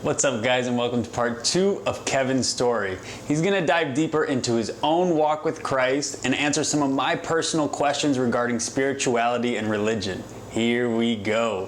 What's up, guys, and welcome to part 2 of Kevin's story. He's going to dive deeper into his own walk with Christ and answer some of my personal questions regarding spirituality and religion. Here we go.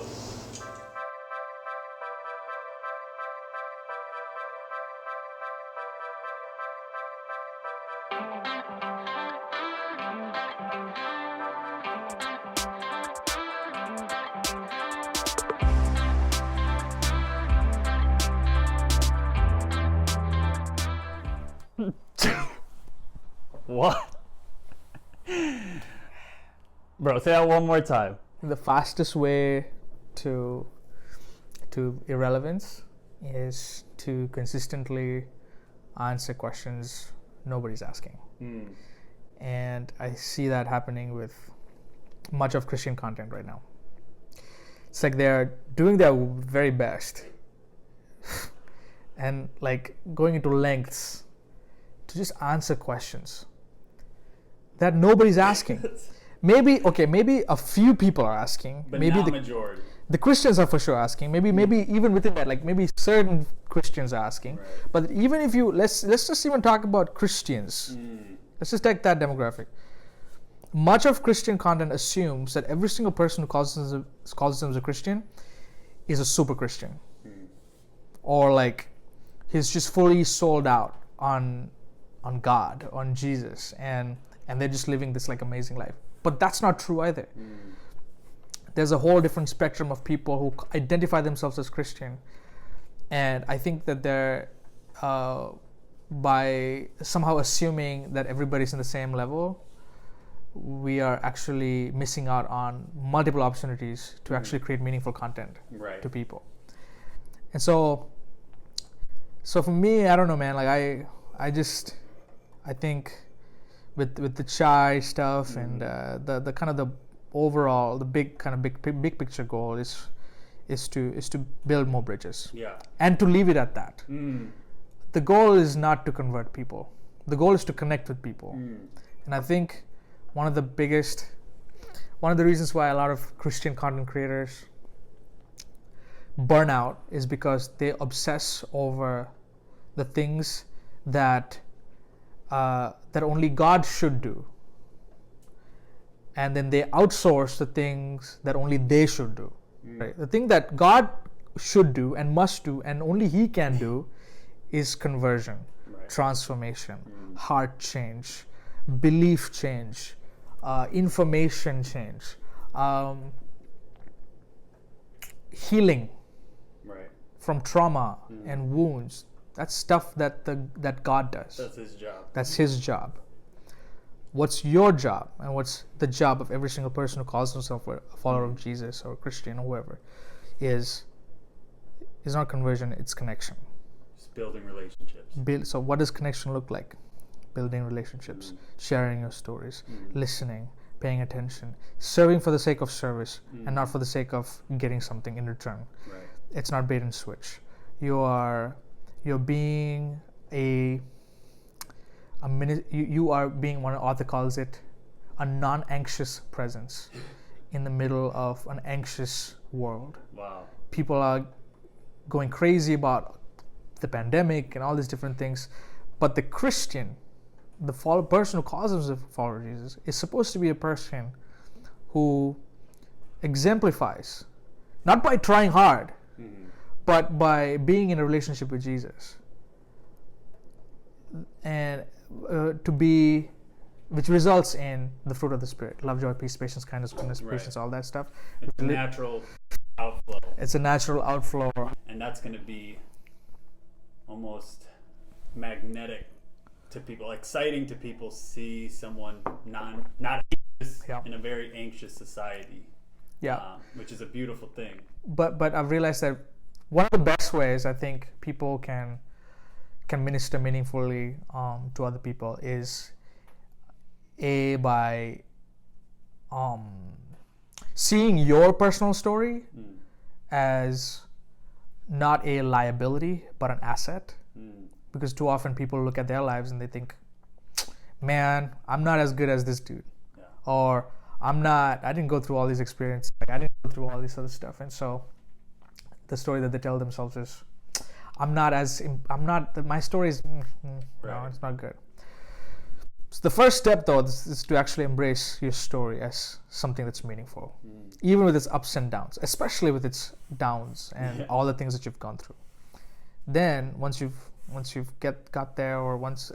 What? Bro, say that one more time. The fastest way to irrelevance is to consistently answer questions nobody's asking. And I see that happening with much of Christian content right now. It's like they're doing their very best and like going into lengths to just answer questions that nobody's asking. Maybe a few people are asking. But maybe not the majority. The Christians are for sure asking. Maybe even within that, like maybe certain Christians are asking. Right. But even if you let's just even talk about Christians. Let's just take that demographic. Much of Christian content assumes that every single person who calls themselves a Christian is a super Christian, or like he's just fully sold out on God, on Jesus, and they're just living this like amazing life. But that's not true either. There's a whole different spectrum of people who identify themselves as Christian, and I think that they're by somehow assuming that everybody's in the same level, we are actually missing out on multiple opportunities to actually create meaningful content to people. And so for me, I don't know, man. Like I think with the chai stuff and the kind of the overall the big picture goal is to build more bridges. And to leave it at that. The goal is not to convert people. The goal is to connect with people. And I think one of the reasons why a lot of Christian content creators burn out is because they obsess over the things that only God should do, and then they outsource the things that only they should do. Right? The thing that God should do and must do and only He can do is conversion, transformation, heart change, belief change, information change, healing from trauma and wounds. That's stuff that God does. That's His job. What's your job, and what's the job of every single person who calls himself a follower of Jesus or a Christian or whoever, is not conversion, it's connection. Just building relationships. So what does connection look like? Building relationships, sharing your stories, listening, paying attention, serving for the sake of service and not for the sake of getting something in return. It's not bait and switch. You're being you are being, one author calls it, a non-anxious presence in the middle of an anxious world. People are going crazy about the pandemic and all these different things, but the Christian, the person who calls himself a follower of Jesus, is supposed to be a person who exemplifies, not by trying hard, but by being in a relationship with Jesus, and which results in the fruit of the Spirit: love, joy, peace, patience, kindness, goodness, patience, all that stuff. It's a natural outflow. It's a natural outflow, and that's going to be almost magnetic to people, exciting to people. See someone not anxious in a very anxious society. Which is a beautiful thing. But I've realized that one of the best ways I think people can minister meaningfully to other people is by seeing your personal story as not a liability but an asset. Because too often people look at their lives and they think, man, I'm not as good as this dude, or I didn't go through all these experiences, I didn't go through all this other stuff. And so the story that they tell themselves is, my story is no, it's not good. So the first step though is to actually embrace your story as something that's meaningful, even with its ups and downs, especially with its downs and all the things that you've gone through. Then once you've got there, or once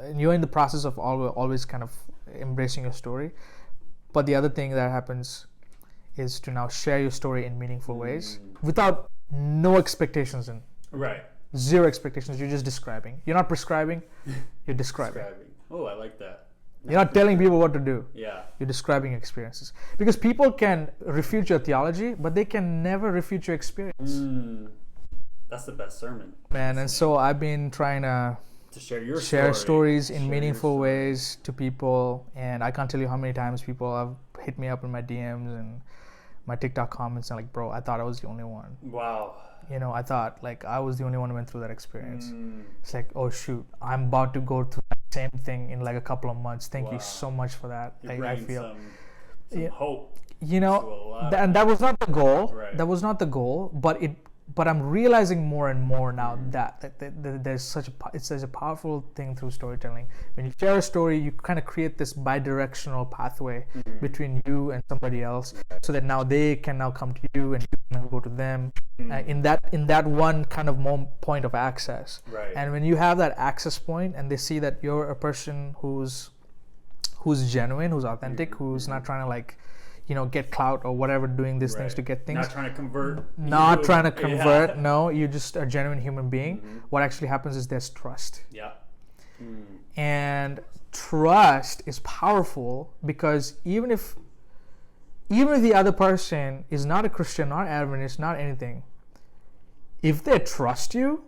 and you're in the process of always kind of embracing your story. But the other thing that happens is to now share your story in meaningful ways without no expectations in. Right. Zero expectations. You're just describing. You're not prescribing. You're describing. Oh, I like that. You're not telling people what to do. Yeah. You're describing experiences. Because people can refute your theology, but they can never refute your experience. That's the best sermon. Man, and so I've been trying to share stories in meaningful ways to people, and I can't tell you how many times people have hit me up in my DMs and my TikTok comments and like, bro, I thought I was the only one. Wow. You know, I thought like I was the only one who went through that experience. It's like, oh shoot, I'm about to go through the same thing in like a couple of months. Thank you so much for that. Like, I feel some hope. You know, and that was not the goal. Right. That was not the goal, but I'm realizing more and more now that there's such a powerful thing through storytelling. When you share a story, you kind of create this bi-directional pathway between you and somebody else, so that now they can now come to you and you can go to them in that one kind of point of access. Right. And when you have that access point, and they see that you're a person who's genuine, who's authentic, who's not trying to like, you know, get clout or whatever, doing these things to get things. Not trying to convert. No, you're just a genuine human being. What actually happens is there's trust. Yeah. And trust is powerful, because even if the other person is not a Christian, not Adventist, not anything, if they trust you,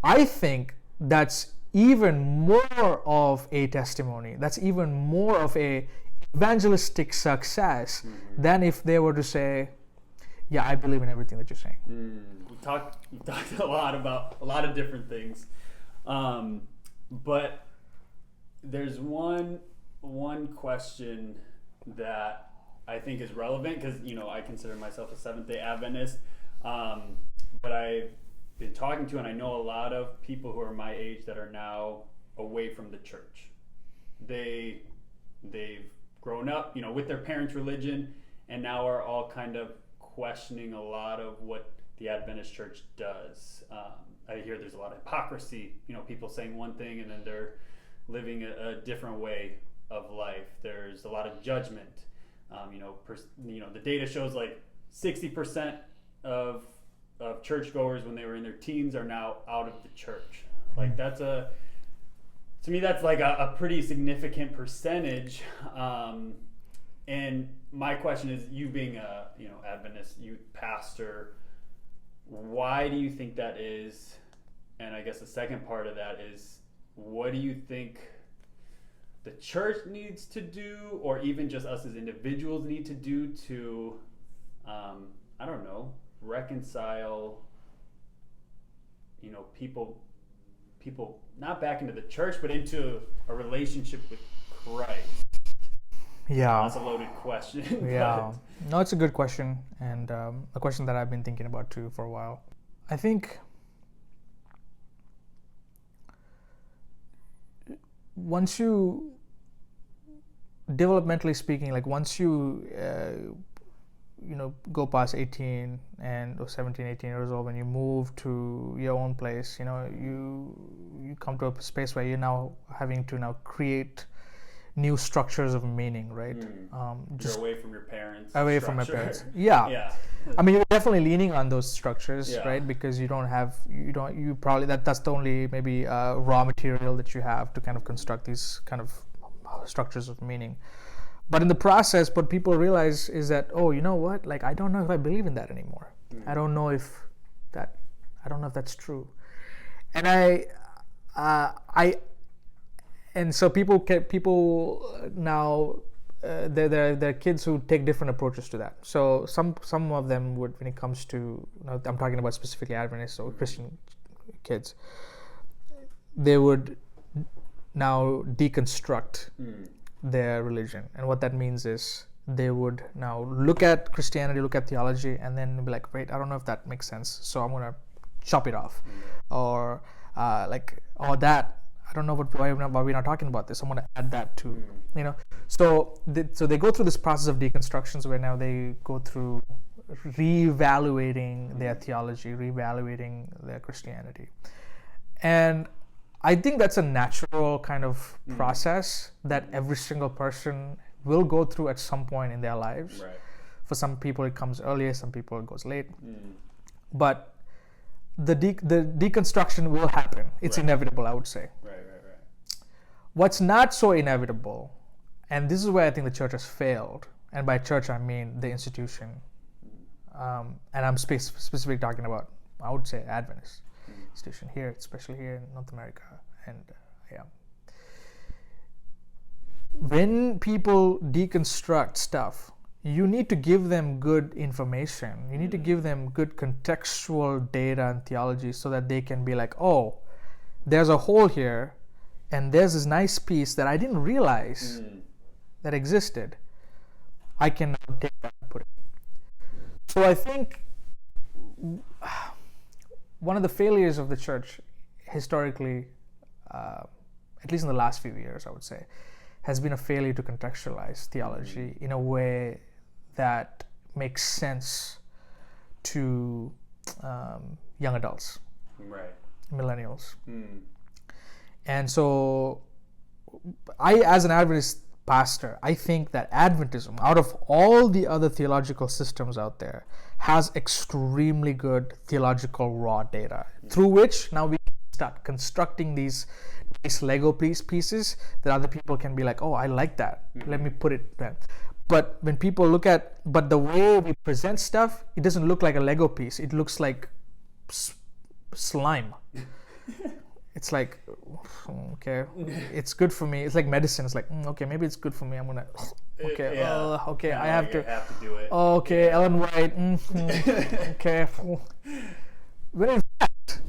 I think that's even more of a testimony. That's even more of a evangelistic success than if they were to say, yeah, I believe in everything that you're saying. You talked a lot about a lot of different things, but there's one question that I think is relevant, because I consider myself a Seventh-day Adventist, but I've been talking to, and I know a lot of people who are my age that are now away from the church. They've grown up, with their parents' religion, and now are all kind of questioning a lot of what the Adventist church does. I hear there's a lot of hypocrisy, people saying one thing and then they're living a different way of life. There's a lot of judgment. The data shows like 60% of churchgoers when they were in their teens are now out of the church. Like to me, that's like a pretty significant percentage. And my question is, you being a Adventist youth pastor, why do you think that is? And I guess the second part of that is, what do you think the church needs to do, or even just us as individuals need to do to, reconcile, people not back into the church, but into a relationship with Christ? Yeah. That's a loaded question. Yeah. No, it's a good question, and a question that I've been thinking about too for a while. I think once you, developmentally speaking, like once you go past 18 or 17, 18 years old, when you move to your own place, you come to a space where you're now having to create new structures of meaning, right? You're away from your parents. Away from my parents. Yeah. I mean, you're definitely leaning on those structures, right? Because you probably, that's the only maybe raw material that you have to kind of construct these kind of structures of meaning. But in the process, what people realize is that, oh, you know what? Like, I don't know if I believe in that anymore. I don't know if that's true. And and so people now, there are kids who take different approaches to that. So some of them would, when it comes to, I'm talking about specifically Adventists or Christian kids, they would now deconstruct their religion. And what that means is they would now look at Christianity, look at theology, and then be like, wait, I don't know if that makes sense. So I'm going to chop it off, or like, oh, that, I don't know why we're not talking about this. I'm going to add that too. So they go through this process of deconstructions where now they go through reevaluating their theology, reevaluating their Christianity. And I think that's a natural kind of process that every single person will go through at some point in their lives. Right. For some people it comes earlier, some people it goes late. But the deconstruction will happen. It's inevitable, I would say. Right. What's not so inevitable, and this is where I think the church has failed, and by church I mean the institution, and I'm specifically talking about, I would say, Adventist institution here, especially here in North America. And when people deconstruct stuff, you need to give them good information. You need to give them good contextual data and theology so that they can be like, oh, there's a hole here, and there's this nice piece that I didn't realize that existed. I can now take that and put it. So I think one of the failures of the church historically, at least in the last few years, I would say, has been a failure to contextualize theology in a way that makes sense to young adults, millennials. And so I, as an Adventist pastor, I think that Adventism, out of all the other theological systems out there, has extremely good theological raw data through which now we start constructing these Lego pieces that other people can be like, oh, I like that. Let me put it there. But when people look at, but the way we present stuff, it doesn't look like a Lego piece. It looks like slime. It's like, okay, it's good for me. It's like medicine. It's like, okay, maybe it's good for me. I'm gonna, okay, okay, I have to do it. Okay, Ellen White. Okay. When in fact,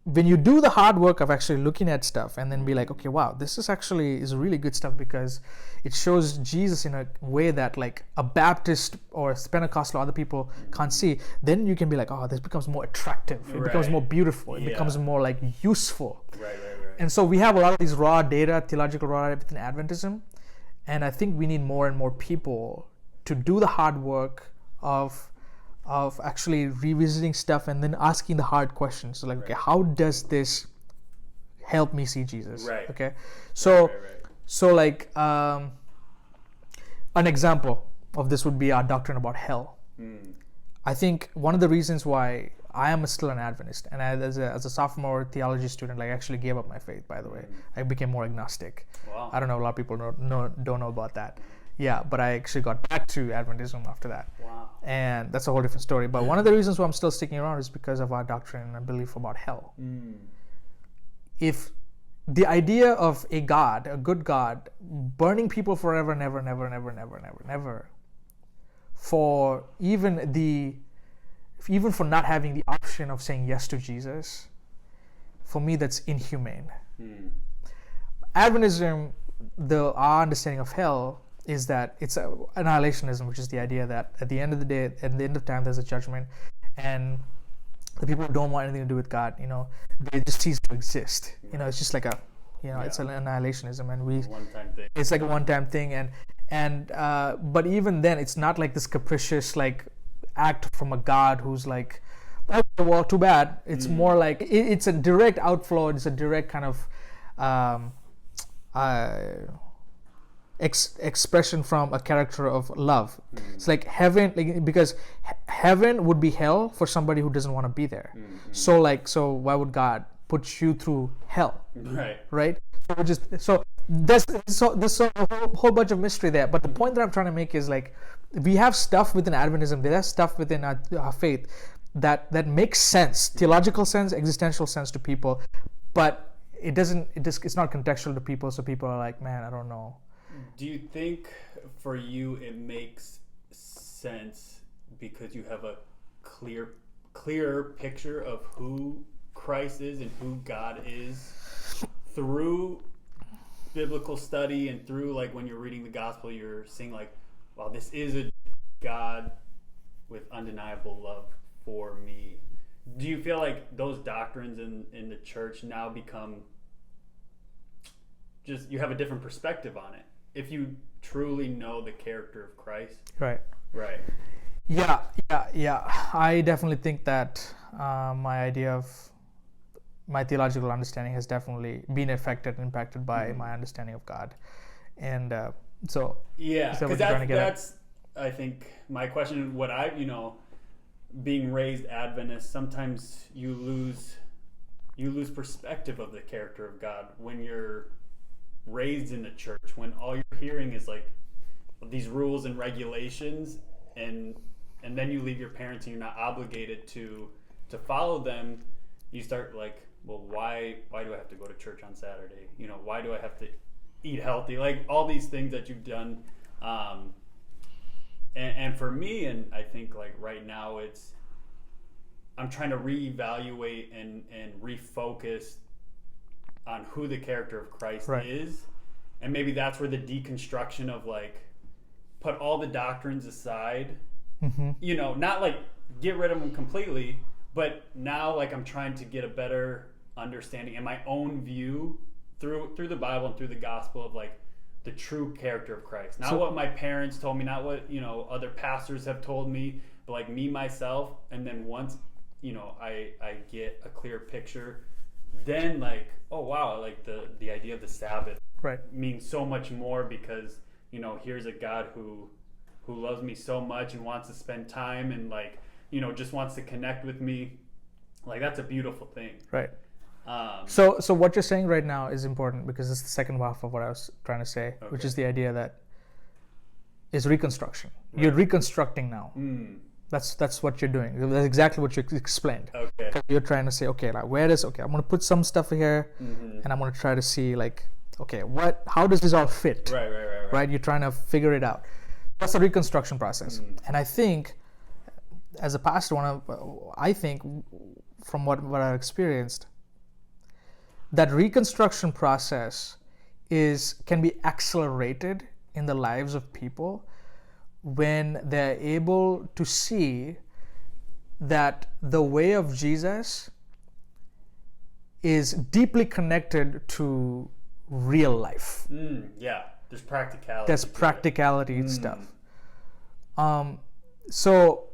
when you do the hard work of actually looking at stuff and then be like, okay, wow, this is really good stuff because it shows Jesus in a way that like a Baptist or Pentecostal or other people can't see, then you can be like, oh, this becomes more attractive. It becomes more beautiful. It becomes more like useful. Right. And so we have a lot of these raw data, theological raw data within Adventism. And I think we need more and more people to do the hard work of actually revisiting stuff and then asking the hard questions. So like, okay, how does this help me see Jesus? Right. Okay. So like an example of this would be our doctrine about hell. I think one of the reasons why I am still an Adventist, and as a sophomore theology student, like I actually gave up my faith, by the way. I became more agnostic. Wow. I don't know, a lot of people don't know about that. Yeah, but I actually got back to Adventism after that. Wow. And that's a whole different story. But one of the reasons why I'm still sticking around is because of our doctrine and belief about hell. If the idea of a God, a good God, burning people forever, never, for even for not having the option of saying yes to Jesus, for me that's inhumane. Adventism, our understanding of hell is that it's annihilationism, which is the idea that at the end of the day, at the end of time, there's a judgment, and the people who don't want anything to do with God, they just cease to exist. It's just like it's an annihilationism, and one-time thing. It's like a one-time thing, and but even then, it's not like this capricious like act from a God who's like, oh, well, too bad. It's more like it's a direct outflow. It's a direct kind of expression from a character of love. It's like heaven, because heaven would be hell for somebody who doesn't want to be there. So why would God put you through hell? Right. So there's a whole bunch of mystery there. But the point that I'm trying to make is like, we have stuff within Adventism, there's stuff within our faith that makes sense, theological sense, existential sense to people, but it's not contextual to people. So people are like, man, I don't know. Do you think for you it makes sense because you have a clearer picture of who Christ is and who God is through biblical study and through like when you're reading the gospel, you're seeing like, wow, this is a God with undeniable love for me. Do you feel like those doctrines in the church now become just, you have a different perspective on it if you truly know the character of Christ? Right. Yeah. I definitely think that my theological understanding has definitely been affected and impacted by my understanding of God. And so yeah, because that's I think my question. What I being raised Adventist, sometimes you lose perspective of the character of God when you're raised in the church, when all you're hearing is like these rules and regulations, and then you leave your parents and you're not obligated to follow them. You start like, well, why do I have to go to church on Saturday? Why do I have to eat healthy? Like all these things that you've done. And for me, and I think like right now I'm trying to reevaluate and refocus on who the character of Christ is. And maybe that's where the deconstruction of like, put all the doctrines aside, not like get rid of them completely, but now like I'm trying to get a better understanding and my own view through the Bible and through the gospel of like the true character of Christ. Not what my parents told me, not what, other pastors have told me, but like me, myself. And then once, I get a clear picture, then like, oh wow, like the idea of the Sabbath means so much more because, here's a God who loves me so much and wants to spend time and like, just wants to connect with me. Like that's a beautiful thing. Right. So what you're saying right now is important because it's the second half of what I was trying to say, which is the idea that is reconstruction. Right. You're reconstructing now. That's what you're doing. That's exactly what you explained. Okay. You're trying to say, okay, like I'm going to put some stuff here, and I'm going to try to see like, okay, how does this all fit? Right. You're trying to figure it out. That's the reconstruction process. And I think, as a pastor, I think from what I've experienced, that reconstruction process can be accelerated in the lives of people when they're able to see that the way of Jesus is deeply connected to real life. Yeah, there's practicality. There's practicality and stuff. So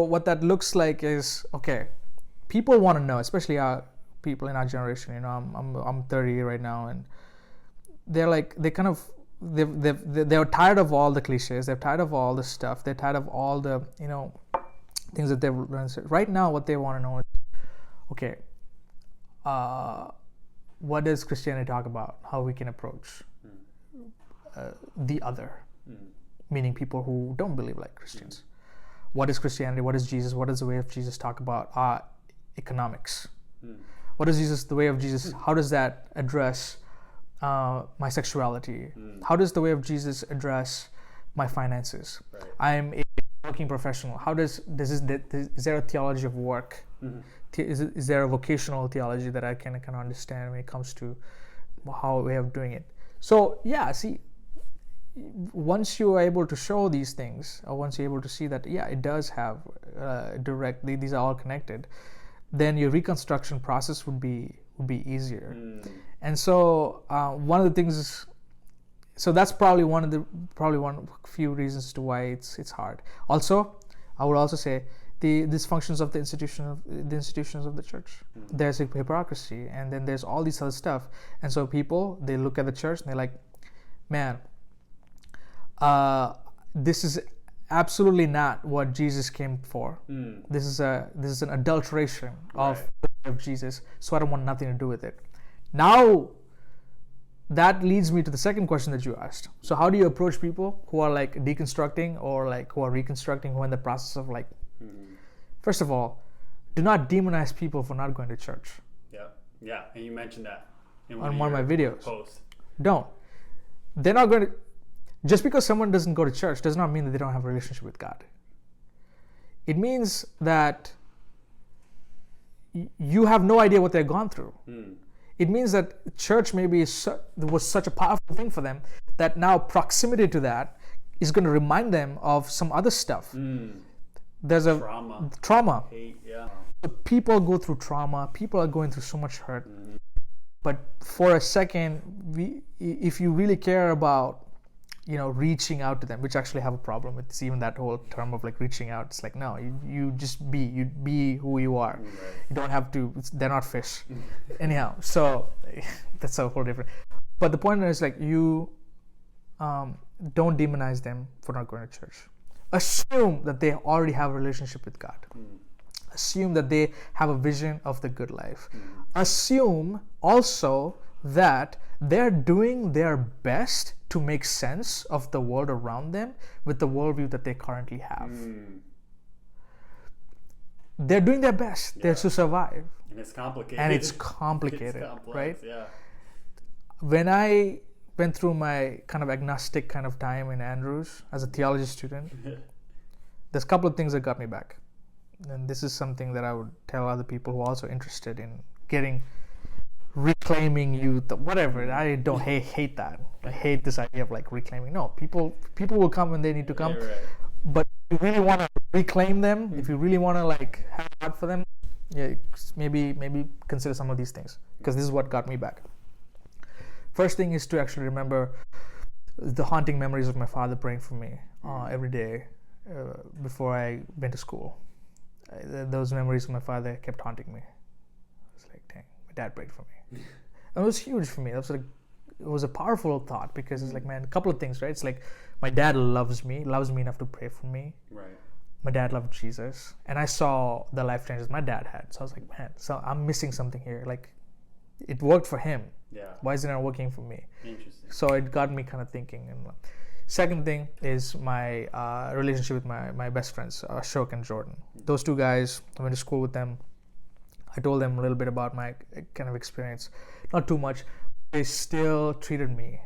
what that looks like is, okay, people want to know, especially people in our generation. I'm 30 right now, and they're like, they're tired of all the cliches. They're tired of all the stuff. They're tired of all the things that they've learned. Right now, what they want to know is, okay, what does Christianity talk about? How we can approach the other, meaning people who don't believe like Christians. What is Christianity? What is Jesus? What does the way of Jesus talk about economics? What is the way of Jesus? How does that address my sexuality? How does the way of Jesus address my finances? I'm a working professional. Is there a theology of work? Is there a vocational theology that I can understand when it comes to how we are doing it? So yeah, see, once you are able to show these things, or once you're able to see that, yeah, it does have these are all connected, then your reconstruction process would be easier. And so one of the things, so that's probably one of the few reasons to why it's hard. Also, I would also say the dysfunctions of the institutions of the church. There's a hypocrisy, and then there's all this other stuff. And so people, they look at the church and they're like, man, this is absolutely not what Jesus came for. This is an adulteration of Jesus, so I don't want nothing to do with it. Now, that leads me to the second question that you asked. So how do you approach people who are like deconstructing or like who are reconstructing, who are in the process of like, first of all, do not demonize people for not going to church. Yeah, and you mentioned that on one of my videos. Posts. Don't. They're not going to. Just because someone doesn't go to church does not mean that they don't have a relationship with God. It means that you have no idea what they've gone through. It means that church maybe was such a powerful thing for them that now proximity to that is going to remind them of some other stuff. There's a Trauma. Hate, yeah. People go through trauma. People are going through so much hurt. Mm-hmm. But for a second, if you really care about, reaching out to them, which I actually have a problem with, even that whole term of like reaching out. It's like, no, you just be who you are. Right. You don't have to. They're not fish. Anyhow, so that's a whole different. But the point is, like, you don't demonize them for not going to church. Assume that they already have a relationship with God. Assume that they have a vision of the good life. Assume also that they're doing their best to make sense of the world around them with the worldview that they currently have. They're doing their best. They're to survive. And it's complicated. It's complex, right? Yeah. When I went through my kind of agnostic kind of time in Andrews as a theology student, there's a couple of things that got me back. And this is something that I would tell other people who are also interested in reclaiming youth, whatever. I don't hate that. I hate this idea of like reclaiming. No, people will come when they need to come. Right. But if you really want to reclaim them, if you really want to like have a heart for them, maybe consider some of these things, because this is what got me back. First thing is to actually remember the haunting memories of my father praying for me every day before I went to school. Those memories of my father kept haunting me. It's like, dang, my dad prayed for me. And it was huge for me. It was a powerful thought, because it's like, man, a couple of things, right? It's like, my dad loves me enough to pray for me. Right. My dad loved Jesus, and I saw the life changes my dad had. So I was like, man, so I'm missing something here. Like, it worked for him. Yeah. Why is it not working for me? Interesting. So it got me kind of thinking. And second thing is my relationship with my best friends, Ashok and Jordan. Those two guys, I went to school with them. I told them a little bit about my kind of experience. Not too much. They still treated me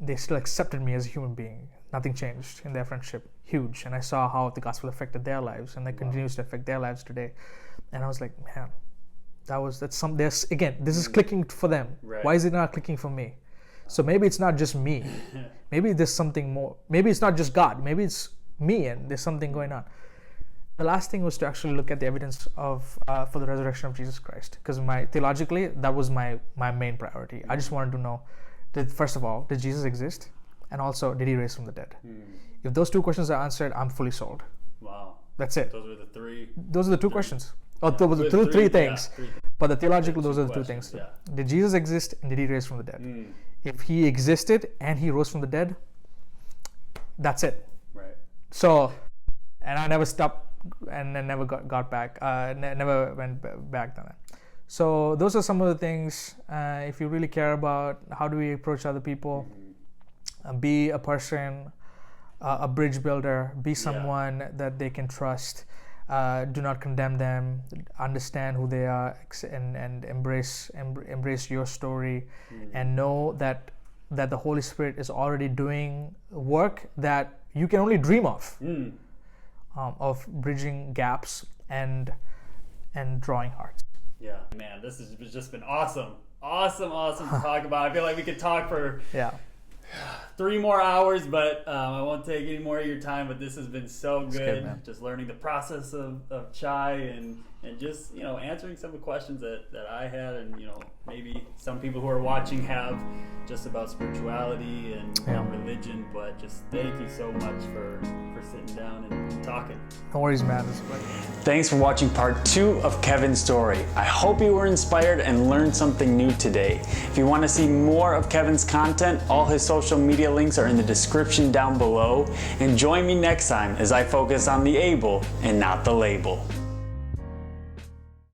they still accepted me as a human being. Nothing changed in their friendship. Huge. And I saw how the gospel affected their lives, and it continues to affect their lives today. And I was like, man, this is clicking for them. Right. Why is it not clicking for me? So maybe it's not just me. Maybe there's something more. Maybe it's not just God. Maybe it's me, and there's something going on. The last thing was to actually look at the evidence for the resurrection of Jesus Christ, because theologically that was my main priority. I just wanted to know, first of all, did Jesus exist, and also did he raise from the dead? If those two questions are answered, I'm fully sold. Wow. That's it. Those were the three. Those are the two questions. Those were the three things. Yeah, but the theologically, those are the two things. Yeah. Did Jesus exist, and did he raise from the dead? If he existed and he rose from the dead, that's it. Right. So, and I never stopped, and then never got back. Never went back on that. So those are some of the things. If you really care about how do we approach other people, be a person, a bridge builder, be someone that they can trust. Do not condemn them. Understand who they are, and embrace your story, and know that the Holy Spirit is already doing work that you can only dream of bridging gaps and drawing hearts. Yeah, man, this has just been awesome to talk about. I feel like we could talk for 3 more hours, but I won't take any more of your time. But this has been so good. Just learning the process of chai and just answering some of the questions that I had, and maybe some people who are watching have, just about spirituality and religion. But just thank you so much for sitting down and talking. No worries, man. Thanks for watching part 2 of Kevin's story. I hope you were inspired and learned something new today. If you want to see more of Kevin's content, all his social media links are in the description down below. And join me next time as I focus on the able and not the label.